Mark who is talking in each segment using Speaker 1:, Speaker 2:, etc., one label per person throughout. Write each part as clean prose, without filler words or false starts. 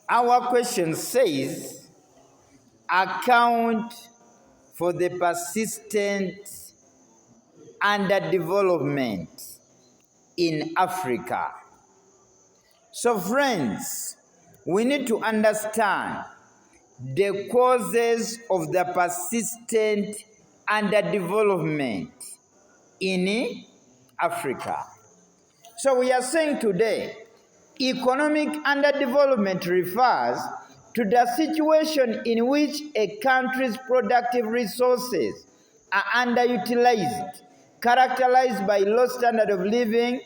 Speaker 1: Our question says, account for the persistent underdevelopment in Africa. So friends, we need to understand the causes of the persistent underdevelopment in Africa. So we are saying today, economic underdevelopment refers to the situation in which a country's productive resources are underutilized, characterized by low standard of living,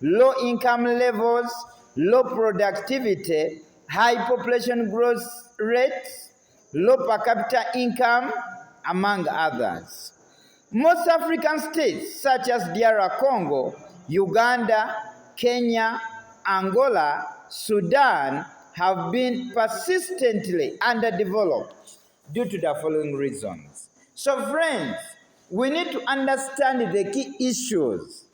Speaker 1: low income levels, low productivity, high population growth rates, low per capita income, among others. Most African states, such as DR Congo, Uganda, Kenya, Angola, Sudan, have been persistently underdeveloped due to the following reasons. So friends, we need to understand the key issues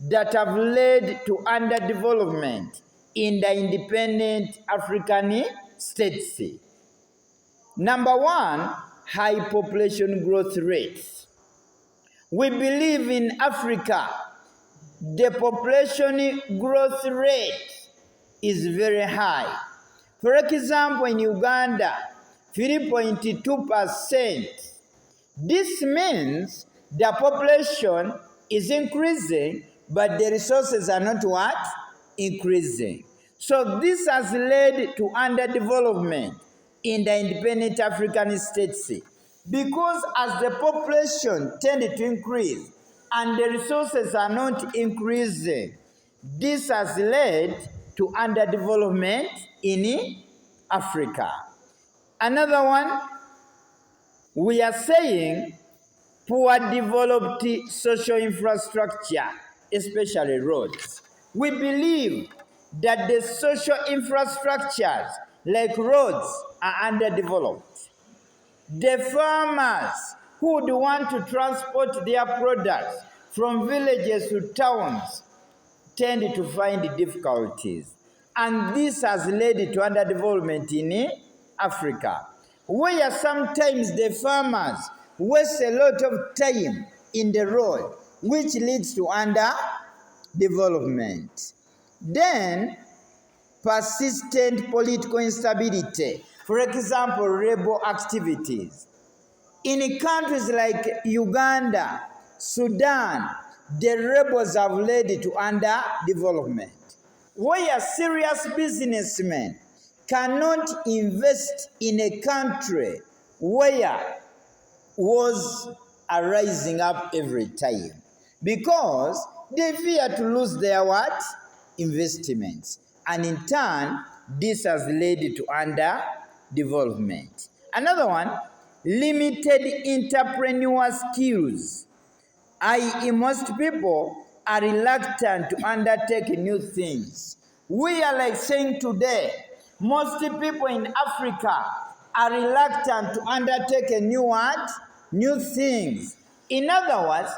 Speaker 1: that have led to underdevelopment in the independent African states. Number one, high population growth rates. We believe in Africa, the population growth rate is very high. For example, in Uganda, 3.2%. This means the population is increasing, but the resources are not what? Increasing. So this has led to underdevelopment in the independent African states. Because as the population tended to increase and the resources are not increasing, this has led to underdevelopment in Africa. Another one, we are saying poor developed social infrastructure, especially roads. We believe that the social infrastructures like roads are underdeveloped. The farmers who would want to transport their products from villages to towns tend to find difficulties. And this has led to underdevelopment in Africa, where sometimes the farmers waste a lot of time in the road, which leads to underdevelopment. Then, persistent political instability. For example, rebel activities. In countries like Uganda, Sudan, the rebels have led to underdevelopment, where serious businessmen cannot invest in a country where wars are rising up every time, because they fear to lose their what? Investments. And in turn, this has led to underdevelopment. Another one, limited entrepreneur skills. I.e., most people are reluctant to undertake new things. We are like saying today, most people in Africa are reluctant to undertake a new what? New things. In other words,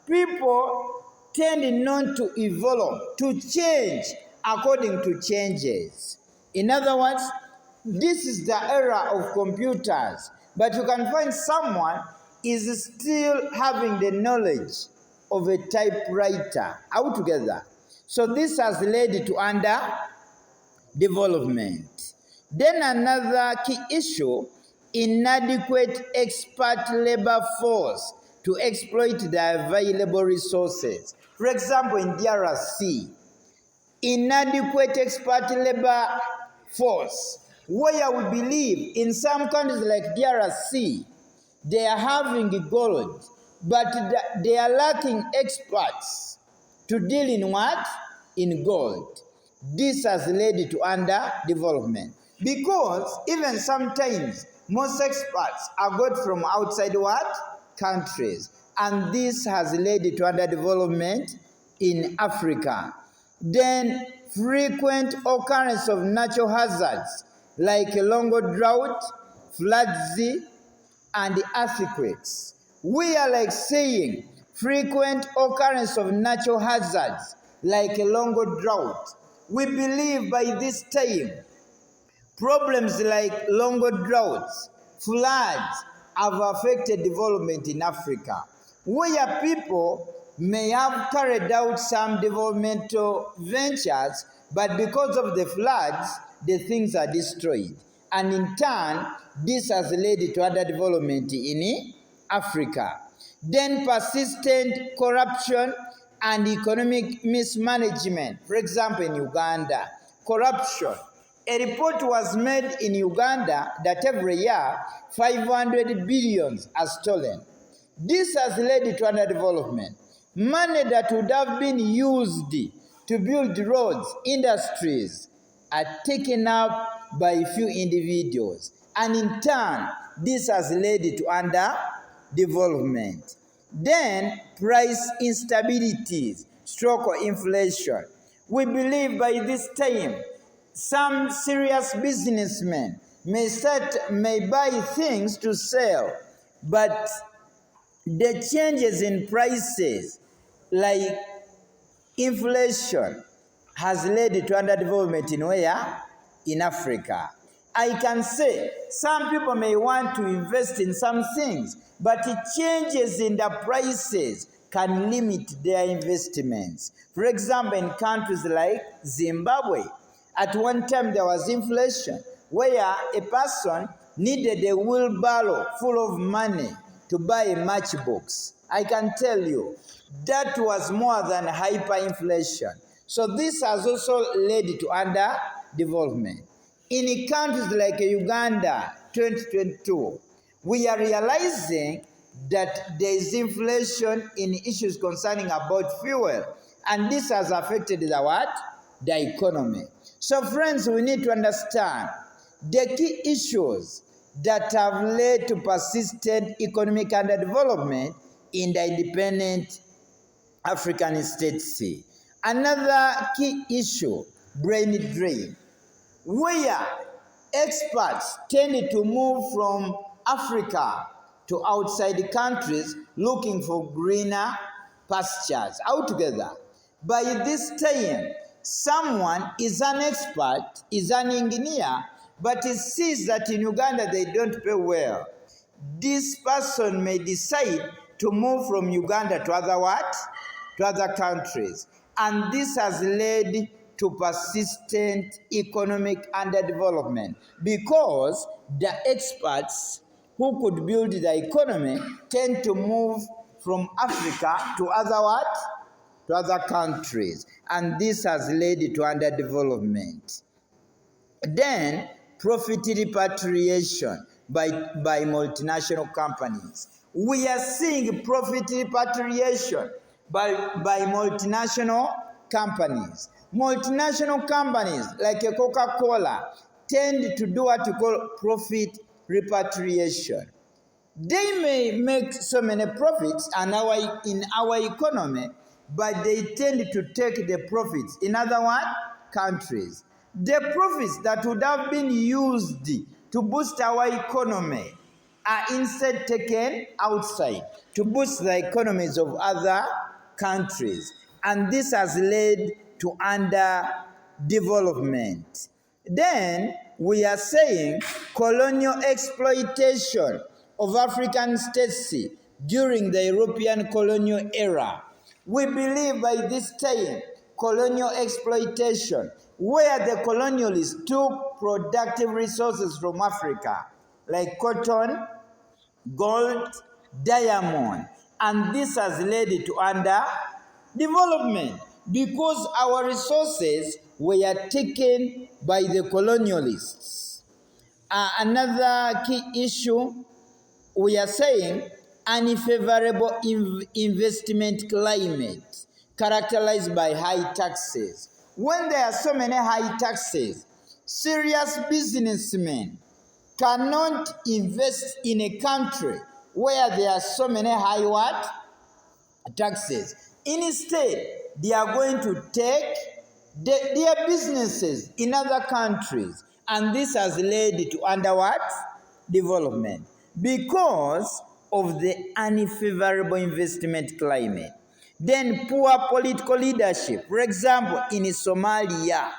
Speaker 1: people tend not to evolve, to change according to changes. In other words, this is the era of computers, but you can find someone is still having the knowledge of a typewriter altogether. So this has led to underdevelopment. Then another key issue, inadequate expert labor force to exploit the available resources. For example, in DRC, inadequate expert labor force, where we believe in some countries like DRC, they are having gold, but they are lacking experts to deal in what? In gold. This has led to underdevelopment, because even sometimes most experts are got from outside what? Countries. And this has led to underdevelopment in Africa. Then frequent occurrence of natural hazards like longer drought, floods, and earthquakes. We are like saying frequent occurrence of natural hazards like a longer drought. We believe by this time Problems like longer droughts, floods have affected development in Africa, where people may have carried out some developmental ventures, but because of the floods, the things are destroyed. And in turn, this has led to underdevelopment in Africa. Then persistent corruption and economic mismanagement. For example, in Uganda, corruption. A report was made in Uganda that every year 500 billions are stolen. This has led to underdevelopment. Money that would have been used to build roads, industries, are taken up by a few individuals. And in turn, this has led to underdevelopment. Then, price instabilities, stroke or inflation. We believe by this time, some serious businessmen may buy things to sell, but the changes in prices, like inflation, has led to underdevelopment in where? In Africa. I can say some people may want to invest in some things, but the changes in the prices can limit their investments. For example, in countries like Zimbabwe, at one time there was inflation where a person needed a wheelbarrow full of money to buy a matchbox. I can tell you that was more than hyperinflation. So this has also led to underdevelopment. In countries like Uganda 2022, we are realizing that there is inflation in issues concerning about fuel, and this has affected the what? The economy. So friends, we need to understand the key issues that have led to persistent economic underdevelopment in the independent African states. Another key issue, brain drain, where experts tend to move from Africa to outside countries looking for greener pastures altogether. By this time, someone is an expert, is an engineer, but he sees that in Uganda they don't pay well. This person may decide to move from Uganda to other what? To other countries. And this has led to persistent economic underdevelopment because the experts who could build the economy tend to move from Africa to other what? To other countries. And this has led to underdevelopment. Then, profit repatriation by multinational companies. We are seeing profit repatriation by multinational companies. Multinational companies like a Coca-Cola tend to do what you call profit repatriation. They may make so many profits in our economy, but they tend to take the profits in other countries. The profits that would have been used to boost our economy are instead taken outside to boost the economies of other countries. And this has led to underdevelopment. Then we are saying colonial exploitation of African states during the European colonial era. We believe by this time colonial exploitation, where the colonialists took productive resources from Africa, like cotton, gold, diamond, and this has led to underdevelopment because our resources were taken by the colonialists. Another key issue, we are saying unfavorable investment climate characterized by high taxes. When there are so many high taxes, serious businessmen cannot invest in a country where there are so many high taxes. Instead, they are going to take their businesses in other countries, and this has led to development because of the unfavorable investment climate. Then poor political leadership. For example, in Somalia,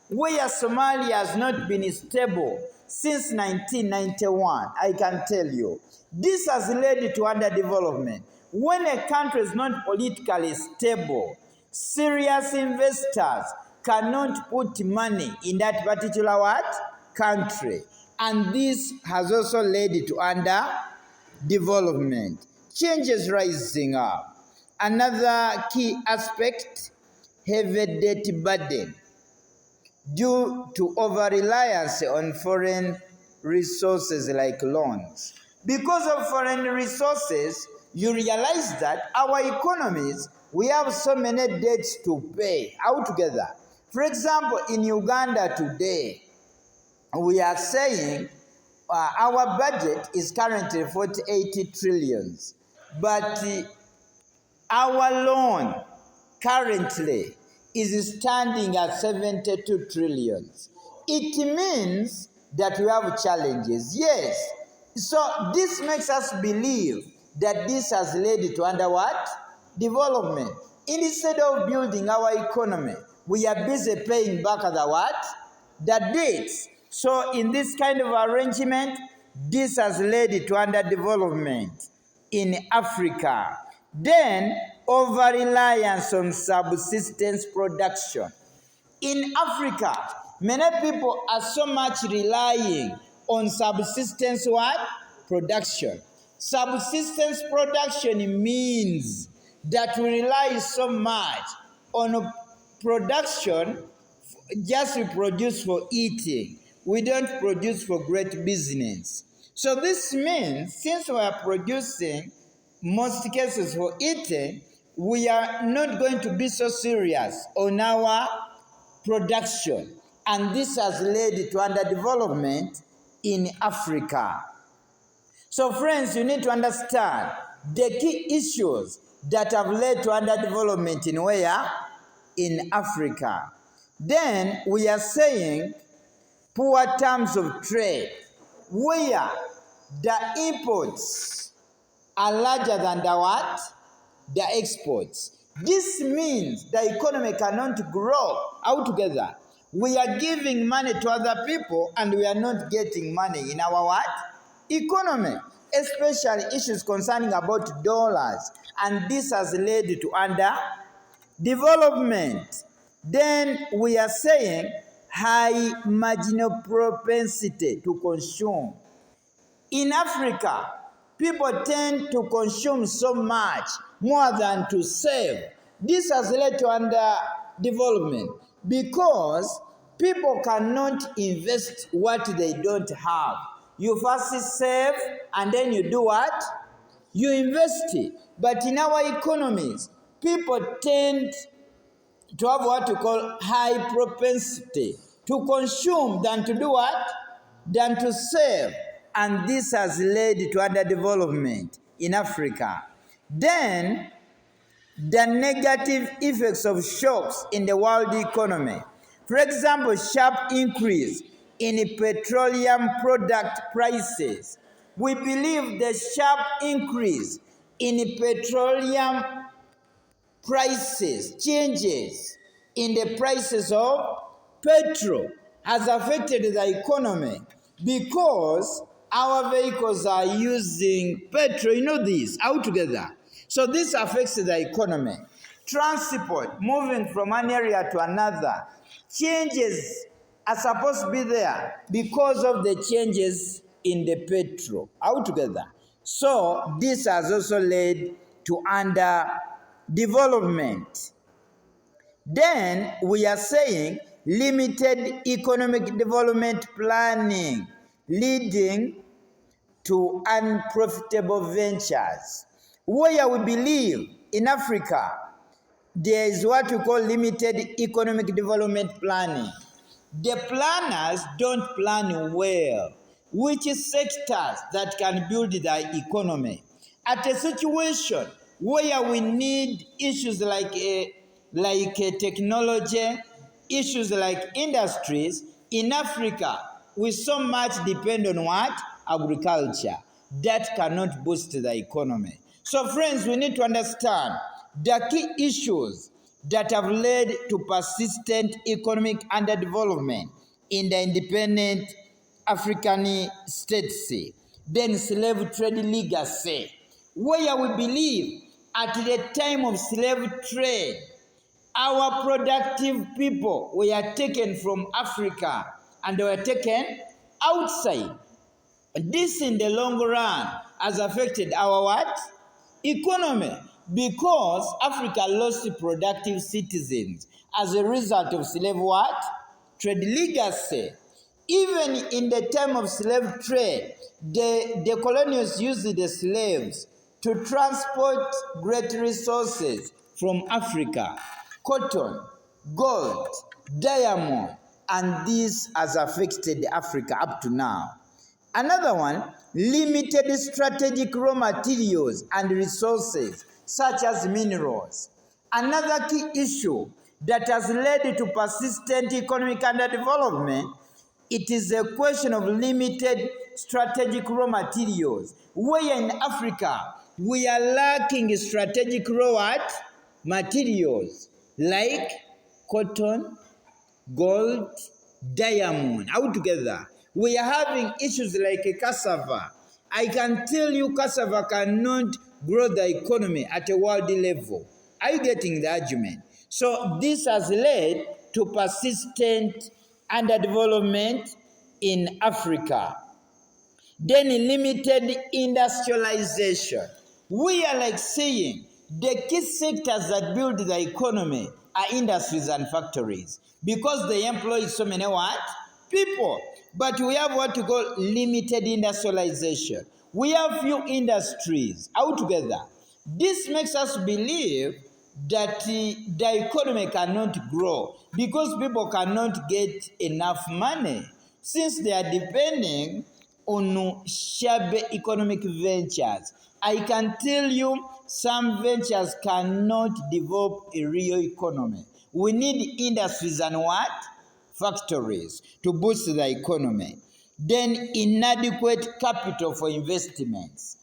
Speaker 1: where Somalia has not been stable since 1991, I can tell you. This has led to underdevelopment. When a country is not politically stable, serious investors cannot put money in that particular country. And this has also led to underdevelopment. Changes rising up. Another key aspect, heavy debt burden due to over-reliance on foreign resources like loans. Because of foreign resources, you realize that our economies, we have so many debts to pay altogether. For example, in Uganda today, we are saying our budget is currently 48 trillions, but our loan currently is standing at 72 trillions. It means that we have challenges. Yes. So this makes us believe that this has led to under development. Instead of building our economy, we are busy paying back the debts. So in this kind of arrangement, this has led to underdevelopment in Africa. Then, over-reliance on subsistence production. In Africa, many people are so much relying on subsistence production. Subsistence production means that we rely so much on production just to produce for eating. We don't produce for great business. So this means since we are producing most cases for eating, we are not going to be so serious on our production. And this has led to underdevelopment in Africa. So friends, you need to understand the key issues that have led to underdevelopment in where? In Africa. Then we are saying poor terms of trade, where the imports are larger than the exports. This means the economy cannot grow altogether. We are giving money to other people and we are not getting money in our economy, especially issues concerning about dollars. And this has led to underdevelopment. Then we are saying high marginal propensity to consume. In Africa, people tend to consume so much more than to save. This has led to underdevelopment because people cannot invest what they don't have. You first save and then you do what? You invest it. But in our economies, people tend to have what you call high propensity to consume than to do what? Than to save. And this has led to underdevelopment in Africa. Then, the negative effects of shocks in the world economy. For example, sharp increase in petroleum product prices. We believe the sharp increase in petroleum prices, changes in the prices of petrol has affected the economy because our vehicles are using petrol, you know this, altogether. So this affects the economy. Transport, moving from one area to another. Changes are supposed to be there because of the changes in the petrol altogether. So this has also led to underdevelopment. Then we are saying limited economic development planning leading to unprofitable ventures. Where we believe in Africa, there is what we call limited economic development planning. The planners don't plan well which sectors that can build the economy. At a situation where we need issues like technology, issues like industries, in Africa, we so much depend on what? Agriculture. That cannot boost the economy. So friends, we need to understand the key issues that have led to persistent economic underdevelopment in the independent African states. Then slave trade legacy, where we believe at the time of slave trade, our productive people were taken from Africa and they were taken outside. This in the long run has affected our what? Economy, because Africa lost productive citizens as a result of slave what? Trade legacy. Even in the time of slave trade, the colonials used the slaves to transport great resources from Africa: cotton, gold, diamond, and this has affected Africa up to now. Another one, limited strategic raw materials and resources such as minerals. Another key issue that has led to persistent economic underdevelopment, it is a question of limited strategic raw materials. Where in Africa, we are lacking strategic raw materials like cotton, gold, diamond, altogether. We are having issues like cassava. I can tell you cassava cannot grow the economy at a world level. Are you getting the argument? So this has led to persistent underdevelopment in Africa. Then limited industrialization. We are like saying the key sectors that build the economy are industries and factories, because they employ so many what? People. But we have what we call limited industrialization. We have few industries altogether. This makes us believe that the economy cannot grow because people cannot get enough money, since they are depending on shabby economic ventures. I can tell you some ventures cannot develop a real economy. We need industries and what? Factories to boost the economy. Then inadequate capital for investments.